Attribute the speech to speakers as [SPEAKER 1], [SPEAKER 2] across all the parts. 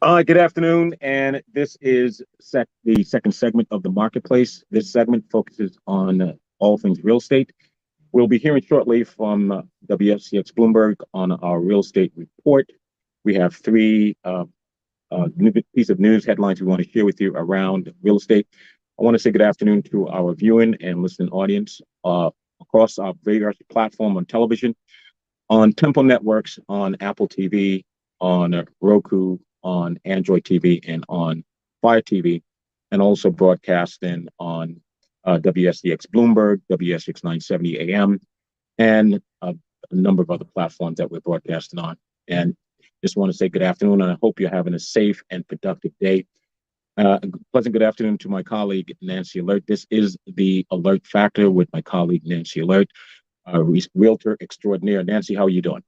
[SPEAKER 1] Good afternoon, and this is the second segment of the marketplace. This segment focuses on all things real estate. We'll be hearing shortly from WFCX Bloomberg on our real estate report. We have three new piece of news headlines we want to share with you around real estate. I want to say good afternoon to our viewing and listening audience across our various platform on television, on Temple Networks, on Apple TV, on Roku, on Android TV, and on Fire TV, and also broadcasting on WSDX Bloomberg, WSX 970 AM, and a number of other platforms that we're broadcasting on. And just want to say good afternoon, and I hope you're having a safe and productive day. Pleasant good afternoon to my colleague, Nancy Alert. This is the Alert Factor with my colleague, Nancy Alert, realtor extraordinaire. Nancy, how are you doing?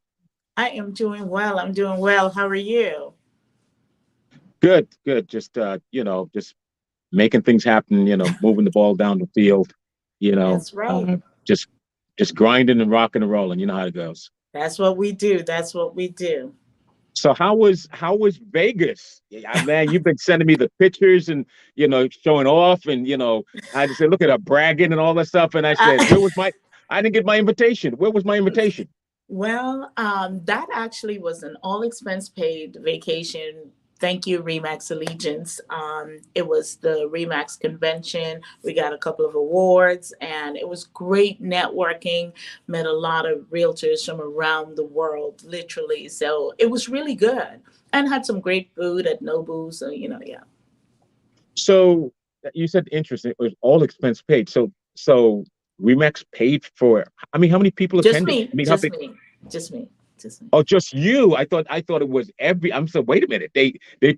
[SPEAKER 2] I am doing well. I'm doing well. How are you?
[SPEAKER 1] Good, good. Just making things happen. Moving the ball down the field. You know,
[SPEAKER 2] That's right.
[SPEAKER 1] just just grinding and rocking and rolling. You know how it goes.
[SPEAKER 2] That's what we do. That's what we do.
[SPEAKER 1] So how was Vegas? Yeah, man, you've been sending me the pictures and showing off, and I just said, look at her bragging and all that stuff. And I said,
[SPEAKER 2] I,
[SPEAKER 1] where was my? I didn't get my invitation. Where was my invitation?
[SPEAKER 2] that actually was an all expense paid vacation. Thank you, Remax Allegiance. It was the Remax convention. We got a couple of awards, and it was great networking. Met a lot of realtors from around the world, literally. So it was really good, and had some great food at Nobu. So yeah.
[SPEAKER 1] So you said interesting. It was all expense paid. So Remax paid for. I mean, how many people
[SPEAKER 2] Just
[SPEAKER 1] attended?
[SPEAKER 2] me,
[SPEAKER 1] I mean, how
[SPEAKER 2] just
[SPEAKER 1] big?
[SPEAKER 2] me, just me, just me.
[SPEAKER 1] Oh, just you. I thought it was every. I'm so. Wait a minute. They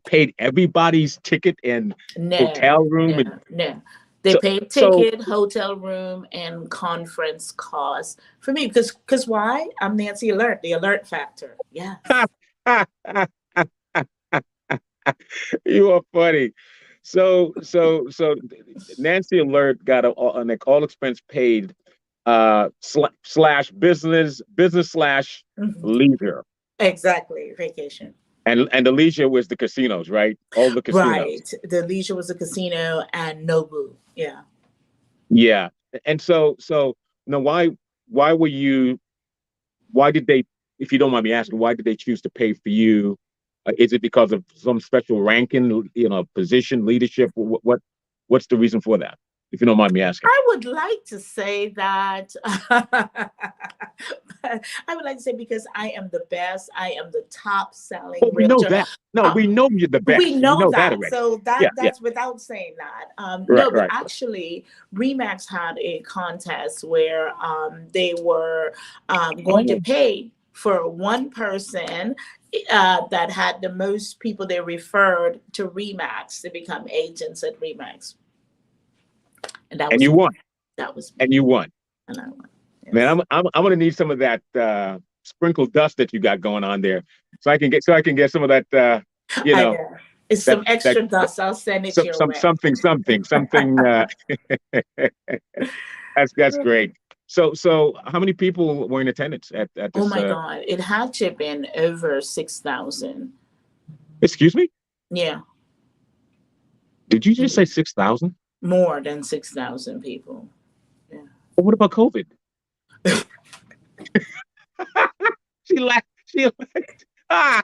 [SPEAKER 1] paid everybody's ticket and
[SPEAKER 2] No,
[SPEAKER 1] hotel room and
[SPEAKER 2] no, no. They
[SPEAKER 1] so
[SPEAKER 2] paid
[SPEAKER 1] so.
[SPEAKER 2] ticket, hotel room, and conference costs for me because why? I'm Nancy Alert, the alert factor. Yes.
[SPEAKER 1] You are funny. So Nancy Alert got an all expense paid slash business slash
[SPEAKER 2] Mhm.
[SPEAKER 1] leisure.
[SPEAKER 2] Exactly. Vacation.
[SPEAKER 1] And the leisure was the casinos, right? All the casinos.
[SPEAKER 2] Right. The leisure was a casino and Nobu. Yeah.
[SPEAKER 1] Yeah. And so now why were you why did they, if you don't mind me asking, why did they choose to pay for you? Is it because of some special ranking, position, leadership? What's the reason for that? If you don't mind me asking.
[SPEAKER 2] I would like to say that I would like to say because I am the best, I am the top selling
[SPEAKER 1] Well, we know
[SPEAKER 2] realtor.
[SPEAKER 1] that. No,
[SPEAKER 2] Uh,
[SPEAKER 1] we know you're the
[SPEAKER 2] we
[SPEAKER 1] best. We
[SPEAKER 2] know
[SPEAKER 1] know that
[SPEAKER 2] that.
[SPEAKER 1] already.
[SPEAKER 2] So
[SPEAKER 1] Yeah, yeah.
[SPEAKER 2] that's without saying that.
[SPEAKER 1] Right,
[SPEAKER 2] No, but
[SPEAKER 1] right.
[SPEAKER 2] actually, Remax had a contest where they were going to
[SPEAKER 1] Oh,
[SPEAKER 2] pay for one person that had the most people they referred to Remax to become agents at Remax. And that
[SPEAKER 1] and
[SPEAKER 2] was
[SPEAKER 1] you
[SPEAKER 2] me.
[SPEAKER 1] won.
[SPEAKER 2] That was
[SPEAKER 1] And
[SPEAKER 2] me.
[SPEAKER 1] you won.
[SPEAKER 2] And I won.
[SPEAKER 1] Man,
[SPEAKER 2] Yes.
[SPEAKER 1] I'm gonna need some of that sprinkled dust that you got going on there, so I can get some of that you
[SPEAKER 2] I
[SPEAKER 1] know
[SPEAKER 2] know. It's
[SPEAKER 1] that
[SPEAKER 2] some
[SPEAKER 1] that,
[SPEAKER 2] extra
[SPEAKER 1] that
[SPEAKER 2] dust. I'll send it your way.
[SPEAKER 1] something that's great. So how many people were in attendance at
[SPEAKER 2] Oh
[SPEAKER 1] this
[SPEAKER 2] my God. It had to have been over 6,000.
[SPEAKER 1] excuse me?
[SPEAKER 2] Yeah.
[SPEAKER 1] Did you just say
[SPEAKER 2] Mm,
[SPEAKER 1] 6,000?
[SPEAKER 2] more than 6,000 people. Yeah.
[SPEAKER 1] Well, what about COVID? She laughed. She laughed. Ah,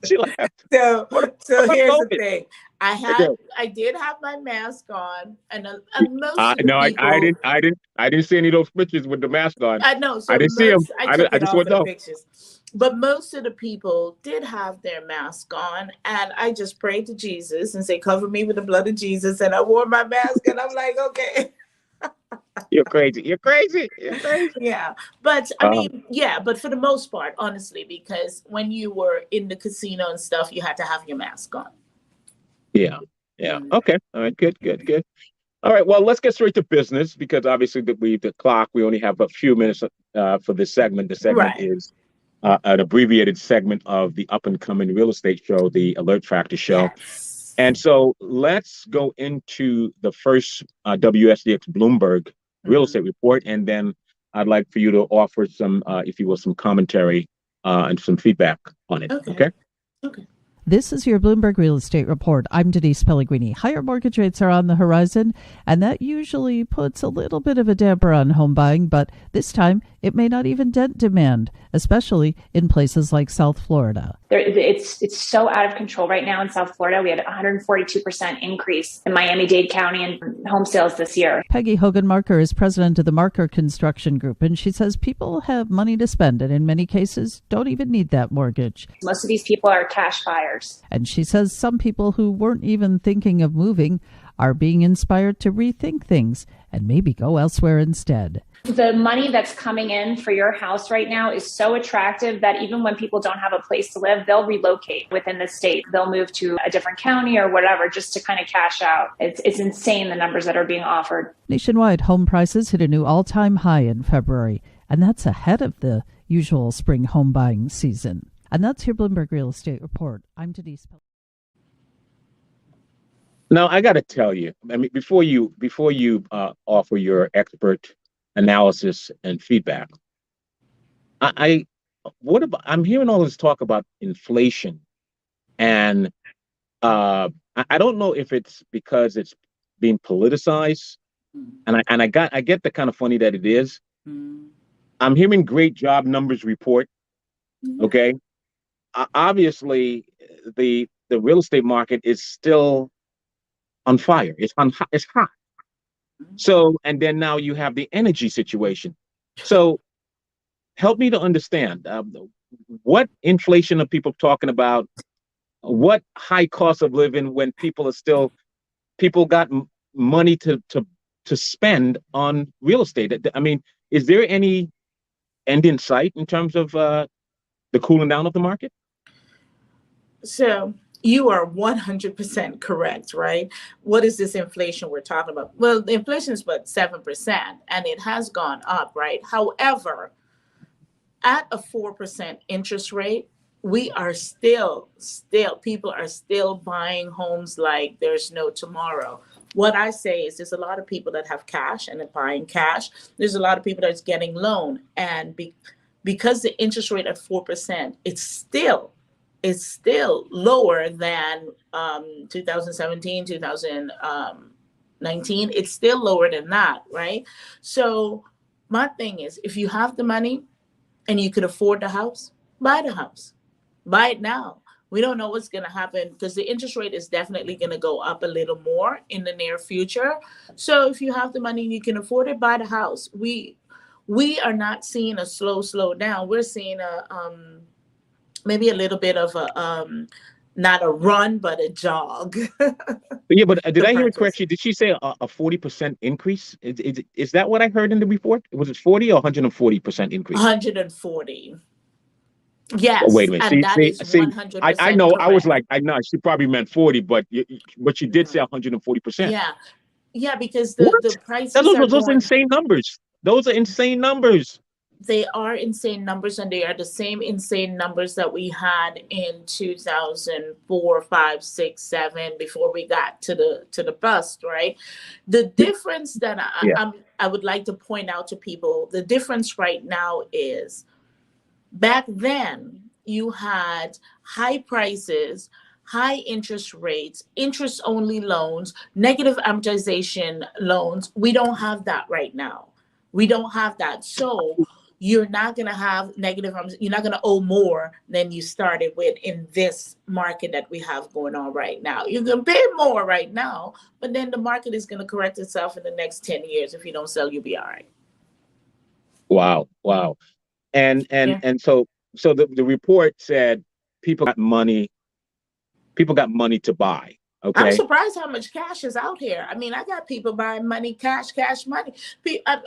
[SPEAKER 1] she laughed.
[SPEAKER 2] So,
[SPEAKER 1] What
[SPEAKER 2] so
[SPEAKER 1] about
[SPEAKER 2] here's the
[SPEAKER 1] COVID?
[SPEAKER 2] thing.
[SPEAKER 1] Okay.
[SPEAKER 2] I did have my mask on, and most of the
[SPEAKER 1] No,
[SPEAKER 2] people,
[SPEAKER 1] I didn't see any of those pictures with the mask on.
[SPEAKER 2] I know.
[SPEAKER 1] I
[SPEAKER 2] So
[SPEAKER 1] didn't see them.
[SPEAKER 2] most, I took
[SPEAKER 1] I
[SPEAKER 2] it
[SPEAKER 1] just
[SPEAKER 2] off
[SPEAKER 1] want
[SPEAKER 2] for
[SPEAKER 1] to
[SPEAKER 2] the
[SPEAKER 1] know.
[SPEAKER 2] pictures, but most of the people did have their mask on, and I just prayed to Jesus and say, "Cover me with the blood of Jesus," and I wore my mask, and I'm like, okay.
[SPEAKER 1] You're crazy. You're crazy. You're crazy.
[SPEAKER 2] Yeah, but I
[SPEAKER 1] Um,
[SPEAKER 2] mean, yeah, but for the most part, honestly, because when you were in the casino and stuff, you had to have your mask on.
[SPEAKER 1] yeah, yeah.
[SPEAKER 2] Mm.
[SPEAKER 1] Okay. All right. Good. Good. Good. All right. Well, let's get straight to business because obviously the clock. We only have a few minutes for this segment. The segment
[SPEAKER 2] Right.
[SPEAKER 1] is an abbreviated segment of the up and coming real estate show, the Alert Factor show.
[SPEAKER 2] Yes.
[SPEAKER 1] And so let's go into the first WSDX Bloomberg real
[SPEAKER 2] Mhm.
[SPEAKER 1] estate report, and then I'd like for you to offer some, if you will, some commentary and some feedback on it.
[SPEAKER 2] Okay.
[SPEAKER 1] Okay.
[SPEAKER 2] Okay.
[SPEAKER 3] This is your Bloomberg Real Estate Report. I'm Denise Pellegrini. Higher mortgage rates are on the horizon, and that usually puts a little bit of a damper on home buying, but this time it may not even dent demand, especially in places like South Florida.
[SPEAKER 4] It's so out of control right now in South Florida. We had a 142% increase in Miami-Dade County and home sales this year.
[SPEAKER 3] Peggy Hogan-Marker is president of the Marker Construction Group, and she says people have money to spend and in many cases don't even need that mortgage.
[SPEAKER 4] Most of these people are cash buyers.
[SPEAKER 3] And she says some people who weren't even thinking of moving are being inspired to rethink things and maybe go elsewhere instead.
[SPEAKER 4] The money that's coming in for your house right now is so attractive that even when people don't have a place to live, they'll relocate within the state. They'll move to a different county or whatever just to kind of cash out. It's insane, the numbers that are being offered.
[SPEAKER 3] Nationwide, home prices hit a new all-time high in February, and that's ahead of the usual spring home buying season. And that's your Bloomberg Real Estate Report. I'm Denise.
[SPEAKER 1] Now, I got to tell you, I mean, before you offer your expert analysis and feedback, I'm hearing all this talk about inflation, and I don't know if it's because it's being politicized, and I get the kind of funny that it is. I'm hearing great job numbers report. Okay, obviously the real estate market is still on fire. It's hot. So, and then now you have the energy situation. So help me to understand what inflation are people talking about? What high cost of living when people got money to spend on real estate? I mean, is there any end in sight in terms of the cooling down of the market?
[SPEAKER 2] So you are 100% correct, right? What is this inflation we're talking about? Well, the inflation is about 7%, and it has gone up, right? However, at a 4% interest rate, we are still people are still buying homes like there's no tomorrow. What I say is there's a lot of people that have cash and are buying cash. There's a lot of people that's getting loan, and because the interest rate at 4%, it's still lower than 2017, 2019. It's still lower than that, right? So my thing is, if you have the money and you could afford the house, buy the house. Buy it now. We don't know what's going to happen because the interest rate is definitely going to go up a little more in the near future. So if you have the money and you can afford it, buy the house. We are not seeing a slow down. We're seeing maybe a little bit of a not a run, but a jog.
[SPEAKER 1] Yeah, but did I hear it correctly? Did she say a 40% increase? Is that what I heard in the report? Was it 40 or 140% increase?
[SPEAKER 2] 140. Yes.
[SPEAKER 1] Oh, wait a minute.
[SPEAKER 2] And that is 100%
[SPEAKER 1] I know.
[SPEAKER 2] correct.
[SPEAKER 1] I was like, I know she probably meant 40, but she did say 140%.
[SPEAKER 2] Yeah, because the prices are
[SPEAKER 1] those are insane numbers. Those are insane numbers.
[SPEAKER 2] They are insane numbers, and they are the same insane numbers that we had in 2004, 5, 6, 7 before we got to the bust, right? The difference that I would like to point out to people, the difference right now is back then you had high prices, high interest rates, interest only loans, negative amortization loans. We don't have that right now. We don't have that. So you're not going to have you're not going to owe more than you started with in this market that we have going on right now. You're going to pay more right now, but then the market is going to correct itself in the next 10 years. If you don't sell, you'll be all right.
[SPEAKER 1] Wow. And so the report said people got money to buy. Okay.
[SPEAKER 2] I'm surprised how much cash is out here. I mean, I got people buying money, cash money. People are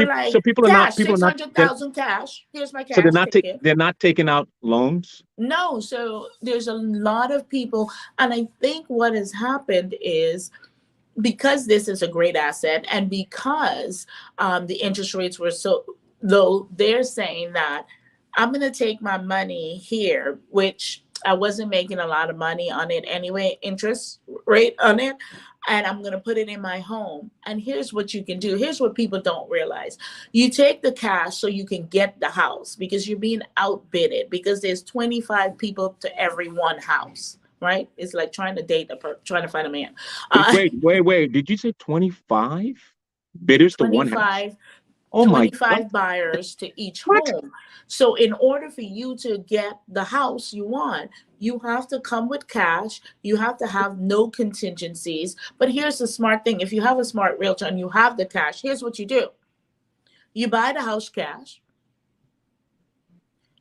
[SPEAKER 2] like, cash, 600,000 cash. Here's my cash.
[SPEAKER 1] So they're not taking out loans?
[SPEAKER 2] No. So there's a lot of people. And I think what has happened is because this is a great asset and because the interest rates were so low, they're saying that I'm going to take my money here, which I wasn't making a lot of money on it anyway, interest rate on it. And I'm going to put it in my home. And here's what you can do. Here's what people don't realize. You take the cash so you can get the house because you're being outbidded because there's 25 people to every one house, right? It's like trying to trying to find a man.
[SPEAKER 1] Wait. Did you say 25 bidders to one house?
[SPEAKER 2] 25
[SPEAKER 1] Oh my
[SPEAKER 2] 25
[SPEAKER 1] God.
[SPEAKER 2] buyers to each
[SPEAKER 1] What?
[SPEAKER 2] home. So in order for you to get the house you want, you have to come with cash. You have to have no contingencies. But here's the smart thing. If you have a smart realtor and you have the cash, here's what you do. You buy the house cash.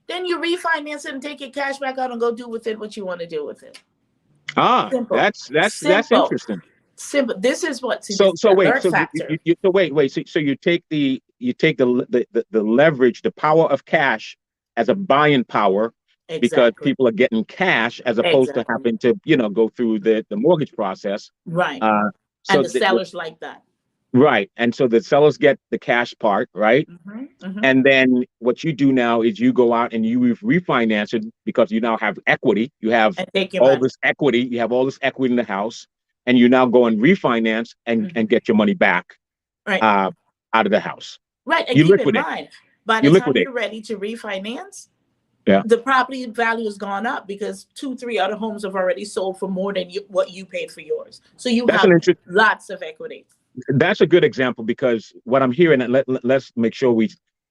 [SPEAKER 2] Then you refinance it and take your cash back out and go do with it what you want to do with it. Simple.
[SPEAKER 1] That's
[SPEAKER 2] Simple.
[SPEAKER 1] interesting.
[SPEAKER 2] Simple. This is what
[SPEAKER 1] So you take the leverage, the power of cash as a buying power because people are getting cash as opposed to having to, go through the mortgage process.
[SPEAKER 2] Right.
[SPEAKER 1] So
[SPEAKER 2] and the sellers like that.
[SPEAKER 1] Right. And so the sellers get the cash part, right? And then what you do now is you go out and you refinance it because you now have equity. You have this equity. You have all this equity in the house. And you now go and refinance and get your money back out of the house.
[SPEAKER 2] Right. And
[SPEAKER 1] you
[SPEAKER 2] keep in mind, by the time you're ready to refinance, the property value has gone up because 2-3 other homes have already sold for more than what you paid for yours. So you have lots of equity.
[SPEAKER 1] That's a good example because what I'm hearing, and let's make sure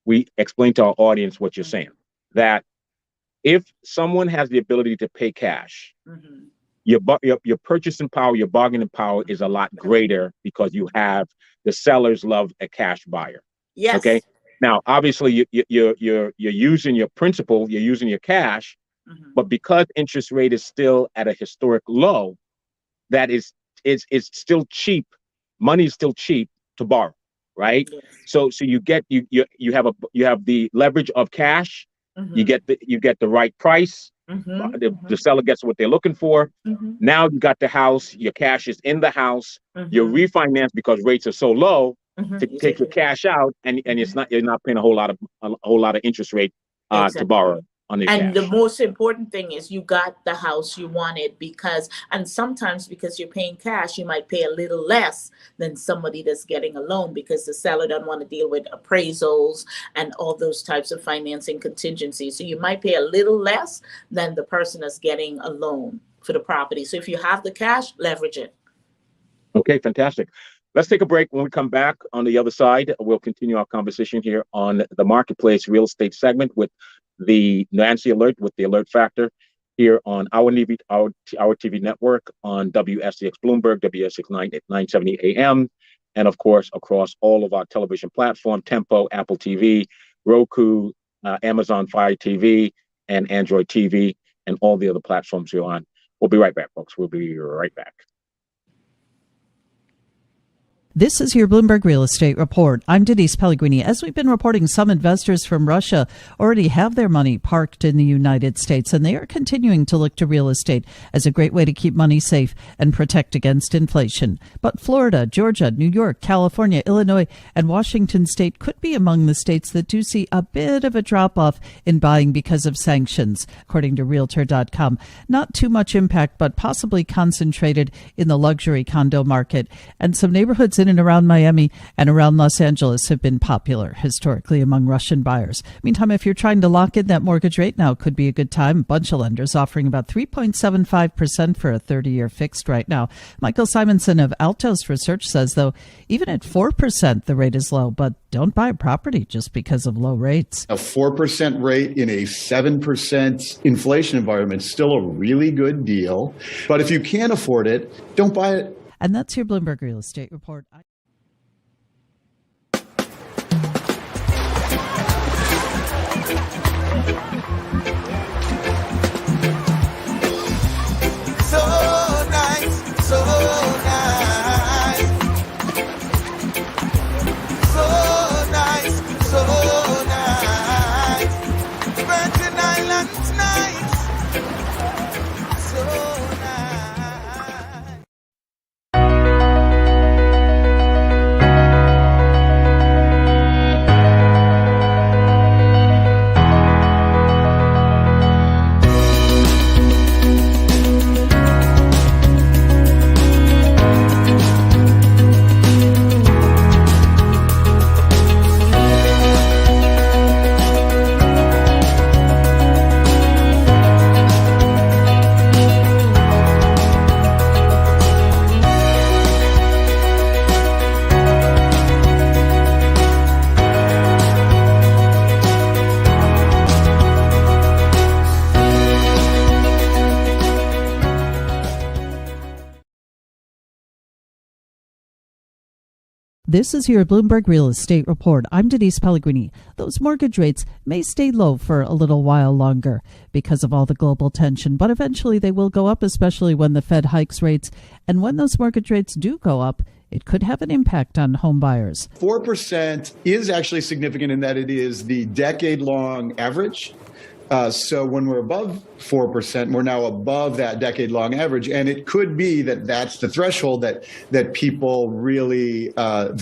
[SPEAKER 1] we explain to our audience what you're saying, that if someone has the ability to pay cash, your purchasing power, your bargaining power is a lot greater because you have the sellers love a cash buyer.
[SPEAKER 2] Yes.
[SPEAKER 1] Okay. Now, obviously, you're using your principal, you're using your cash, but because interest rate is still at a historic low, that is still cheap. Money is still cheap to borrow, right?
[SPEAKER 2] Yes.
[SPEAKER 1] So you have the leverage of cash. You get the right price. The seller gets what they're looking for. Now you got the house, your cash is in the house, you're refinanced because rates are so low to take your cash out and you're not paying a whole lot of interest rate to borrow on your
[SPEAKER 2] and
[SPEAKER 1] cash.
[SPEAKER 2] The most important thing is you got the house you wanted and sometimes because you're paying cash, you might pay a little less than somebody that's getting a loan because the seller doesn't want to deal with appraisals and all those types of financing contingencies. So you might pay a little less than the person that's getting a loan for the property. So if you have the cash, leverage it.
[SPEAKER 1] Okay, fantastic. Let's take a break. When we come back on the other side, we'll continue our conversation here on the Marketplace Real Estate segment with the Nancy Alert, with the Alert Factor here on our TV network on WSCX Bloomberg, WSCX 970 AM, and of course, across all of our television platform, Tempo, Apple TV, Roku, Amazon Fire TV, and Android TV, and all the other platforms you're on. We'll be right back, folks. We'll be right back.
[SPEAKER 3] This is your Bloomberg Real Estate Report. I'm Denise Pellegrini. As we've been reporting, some investors from Russia already have their money parked in the United States, and they are continuing to look to real estate as a great way to keep money safe and protect against inflation. But Florida, Georgia, New York, California, Illinois, and Washington State could be among the states that do see a bit of a drop-off in buying because of sanctions, according to Realtor.com. Not too much impact, but possibly concentrated in the luxury condo market. And some neighborhoods in and around Miami and around Los Angeles have been popular historically among Russian buyers. Meantime, if you're trying to lock in that mortgage rate now, could be a good time. A bunch of lenders offering about 3.75% for a 30-year fixed right now. Michael Simonson of Altos Research says, though, even at 4%, the rate is low, but don't buy a property just because of low rates.
[SPEAKER 5] A 4% rate in a 7% inflation environment is still a really good deal. But if you can't afford it, don't buy it.
[SPEAKER 3] And that's your Bloomberg Real Estate Report. This is your Bloomberg Real Estate Report. I'm Denise Pellegrini. Those mortgage rates may stay low for a little while longer because of all the global tension, but eventually they will go up, especially when the Fed hikes rates. And when those mortgage rates do go up, it could have an impact on home buyers.
[SPEAKER 5] 4% is actually significant in that it is the decade-long average. So when we're above 4%, we're now above that decade-long average. And it could be that that's the threshold that people really,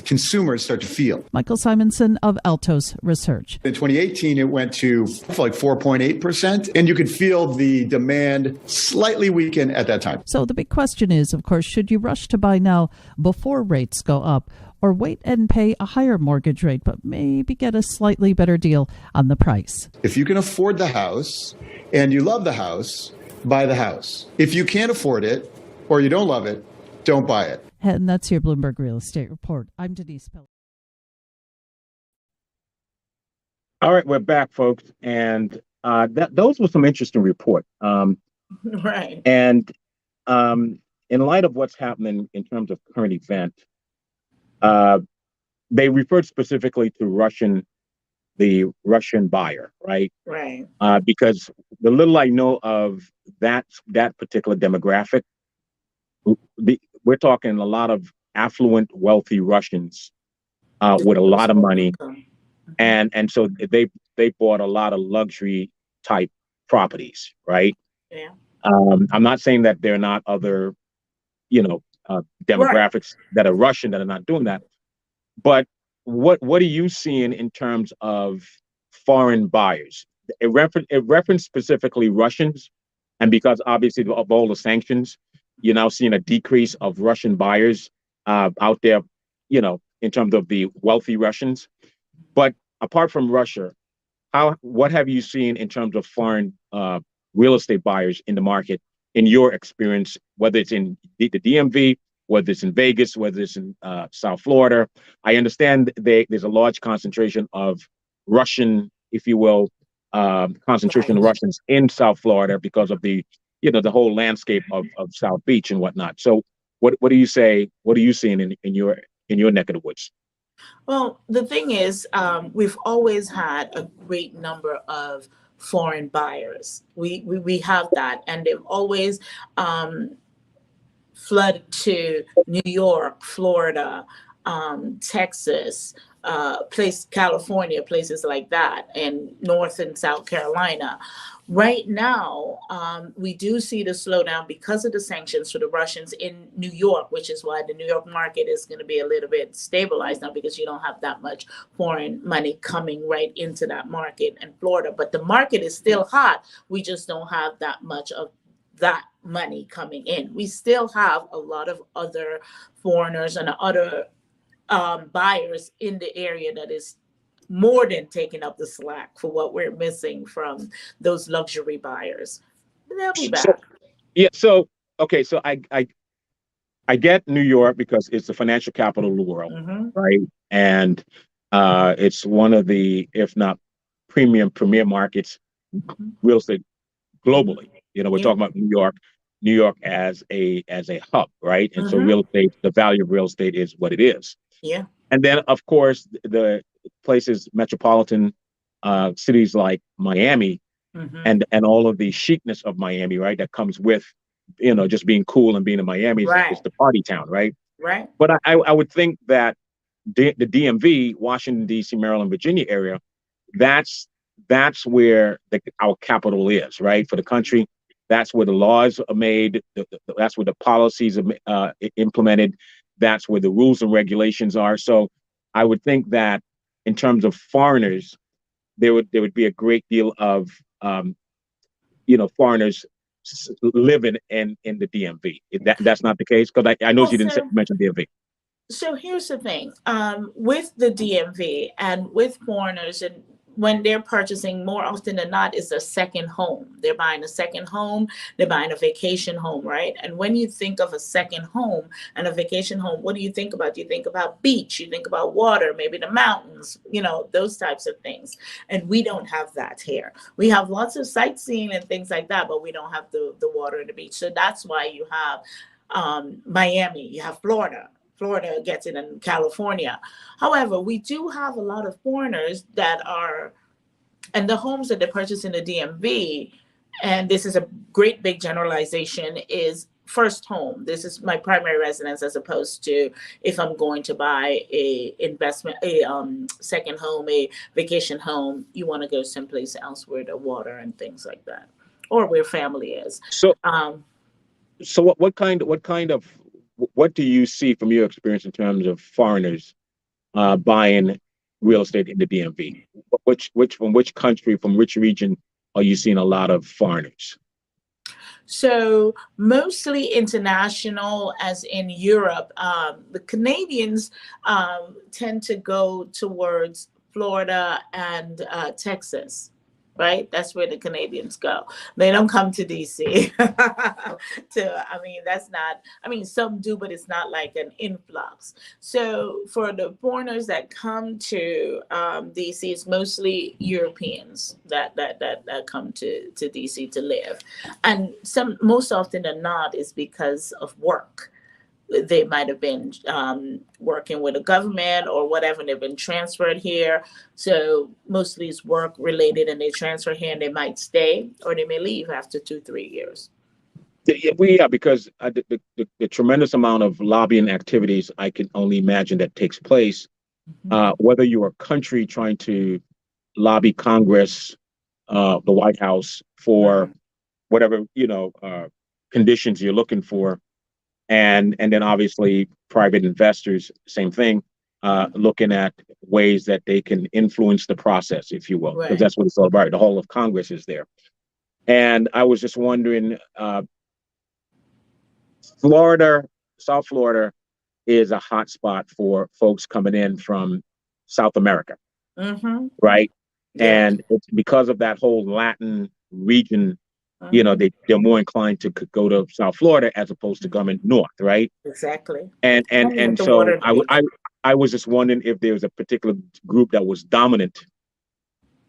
[SPEAKER 5] consumers start to feel.
[SPEAKER 3] Michael Simonson of Altos Research.
[SPEAKER 5] In 2018, it went to like 4.8%, and you could feel the demand slightly weaken at that time.
[SPEAKER 3] So the big question is, of course, should you rush to buy now before rates go up, or wait and pay a higher mortgage rate, but maybe get a slightly better deal on the price?
[SPEAKER 5] If you can afford the house and you love the house, buy the house. If you can't afford it or you don't love it, don't buy it.
[SPEAKER 3] And that's your Bloomberg Real Estate Report. I'm Denise Pellegrini.
[SPEAKER 1] All right, we're back, folks, and those were some interesting reports.
[SPEAKER 2] Right.
[SPEAKER 1] And in light of what's happening in terms of current event, they referred specifically to the Russian buyer, right?
[SPEAKER 2] Right.
[SPEAKER 1] Because the little I know of that particular demographic, we're talking a lot of affluent, wealthy Russians with a lot of money, and so they bought a lot of luxury type properties, right?
[SPEAKER 2] Yeah.
[SPEAKER 1] I'm not saying that there are not other, demographics that are Russian that are not doing that, but what are you seeing in terms of foreign buyers? It referenced specifically Russians, and because obviously of all the sanctions, you're now seeing a decrease of Russian buyers out there, in terms of the wealthy Russians. But apart from Russia, what have you seen in terms of foreign real estate buyers in the market, in your experience, whether it's in the DMV, whether it's in Vegas, whether it's in South Florida? I understand there's a large concentration of Russian, if you will, concentration of Russians in South Florida because of the whole landscape of South Beach and whatnot. So what do you say? What are you seeing in your neck of the woods?
[SPEAKER 2] Well, the thing is, we've always had a great number of foreign buyers. We have that, and they've always flooded to New York, Florida, Texas, California, places like that, and North and South Carolina. Right now, we do see the slowdown because of the sanctions for the Russians in New York, which is why the New York market is going to be a little bit stabilized now, because you don't have that much foreign money coming right into that market in Florida. But the market is still hot. We just don't have that much of that money coming in. We still have a lot of other foreigners and other buyers in the area that is more than taking up the slack for what we're missing from those luxury buyers. They'll be back.
[SPEAKER 1] So I get New York because it's the financial capital of the world, right? And it's one of the, if not premier markets, real estate globally. We're talking about New York as a hub, right? And so real estate, the value of real estate is what it is.
[SPEAKER 2] Yeah.
[SPEAKER 1] And then, of course, the places, metropolitan cities like Miami, and all of the chicness of Miami, right? That comes with, just being cool and being in Miami.
[SPEAKER 2] Right.
[SPEAKER 1] It's the party town, right?
[SPEAKER 2] Right.
[SPEAKER 1] But I would think that the DMV, Washington, D.C., Maryland, Virginia area, that's where our capital is, right? For the country. That's where the laws are made. That's where the policies are implemented. That's where the rules and regulations are. So I would think that in terms of foreigners, there would be a great deal of foreigners living in the DMV. That's not the case, because I know you didn't mention DMV.
[SPEAKER 2] So here's the thing, with the DMV and with foreigners, and when they're purchasing, more often than not, is a second home. They're buying a second home, they're buying a vacation home, right? And when you think of a second home and a vacation home, what do you think about? You think about beach, you think about water, maybe the mountains, those types of things. And we don't have that here. We have lots of sightseeing and things like that, but we don't have the water and the beach. So that's why you have Miami, you have Florida. Florida gets it in California. However, we do have a lot of foreigners that are, and the homes that they purchase in the DMV, and this is a great big generalization, is first home. This is my primary residence, as opposed to if I'm going to buy a investment, a second home, a vacation home, you want to go someplace else where the water and things like that, or where family is.
[SPEAKER 1] So,
[SPEAKER 2] Um,
[SPEAKER 1] so what do you see from your experience in terms of foreigners buying real estate in the DMV? From which country, from which region are you seeing a lot of foreigners?
[SPEAKER 2] So mostly international, as in Europe. The Canadians tend to go towards Florida and Texas, right? That's where the Canadians go. They don't come to DC. I mean, that's not, I mean, some do, but it's not like an influx. So for the foreigners that come to DC, it's mostly Europeans that come to DC to live. And most often than not is because of work. They might have been working with a government or whatever, and they've been transferred here. So mostly it's work related, and they transfer here and they might stay, or they may leave after 2-3 years.
[SPEAKER 1] Yeah, because the tremendous amount of lobbying activities, I can only imagine, that takes place, whether you're a country trying to lobby Congress, the White House, for whatever, conditions you're looking for. And then obviously private investors, same thing, looking at ways that they can influence the process, if you will, because
[SPEAKER 2] Right.
[SPEAKER 1] that's what it's all about. The whole of Congress is there. And I was just wondering, South Florida is a hot spot for folks coming in from South America, right?
[SPEAKER 2] Yeah.
[SPEAKER 1] And it's because of that whole Latin region, they're more inclined to go to South Florida as opposed to coming north, right?
[SPEAKER 2] Exactly.
[SPEAKER 1] And
[SPEAKER 2] with the
[SPEAKER 1] so
[SPEAKER 2] water
[SPEAKER 1] I was just wondering if there was a particular group that was dominant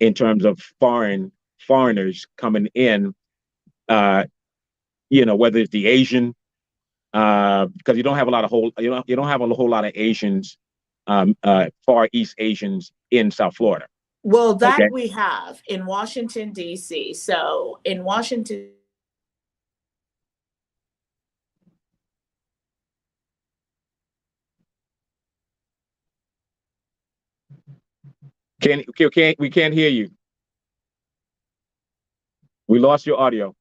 [SPEAKER 1] in terms of foreigners coming in, whether it's the Asian, because you don't have a lot of you don't have a whole lot of Asians, Far East Asians in South Florida.
[SPEAKER 2] Well, that
[SPEAKER 1] Okay.
[SPEAKER 2] we have in Washington, D.C. So in Washington,
[SPEAKER 1] We can't hear you. We lost your audio.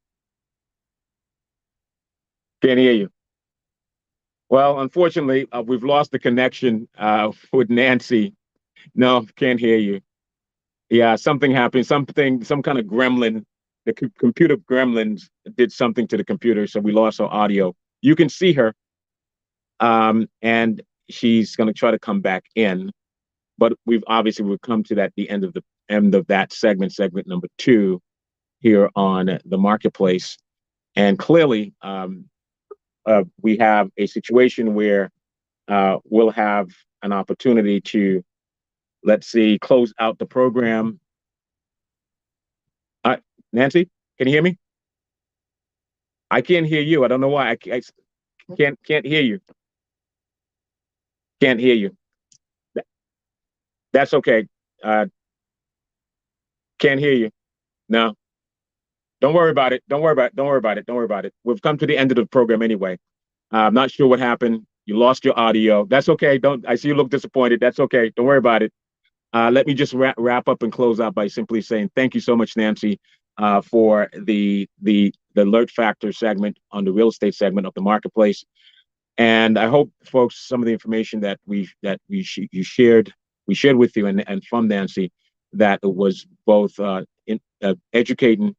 [SPEAKER 1] Can't hear you. Well, unfortunately, we've lost the connection with Nancy. No, can't hear you. Yeah, something happened. Some kind of gremlin. The computer gremlins did something to the computer, so we lost our audio. You can see her, and she's going to try to come back in. But we've come to the end of that segment number 2 here on the marketplace, and clearly we have a situation where we'll have an opportunity to, let's see, close out the program. Nancy, can you hear me? I can't hear you. I don't know why. I can't hear you. Can't hear you. That's okay. Can't hear you. No. Don't worry about it. Don't worry about it. We've come to the end of the program anyway. I'm not sure what happened. You lost your audio. That's okay. I see you look disappointed. That's okay. Don't worry about it. Let me just wrap up and close out by simply saying thank you so much, Nancy, for the alert factor segment on the real estate segment of the marketplace. And I hope, folks, some of the information that we shared with you and from Nancy, that it was both educating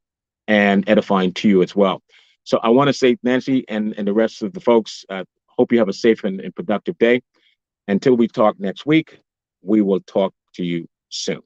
[SPEAKER 1] and edifying to you as well. So I want to say, Nancy and the rest of the folks, hope you have a safe and productive day. Until we talk next week, we will talk to you soon.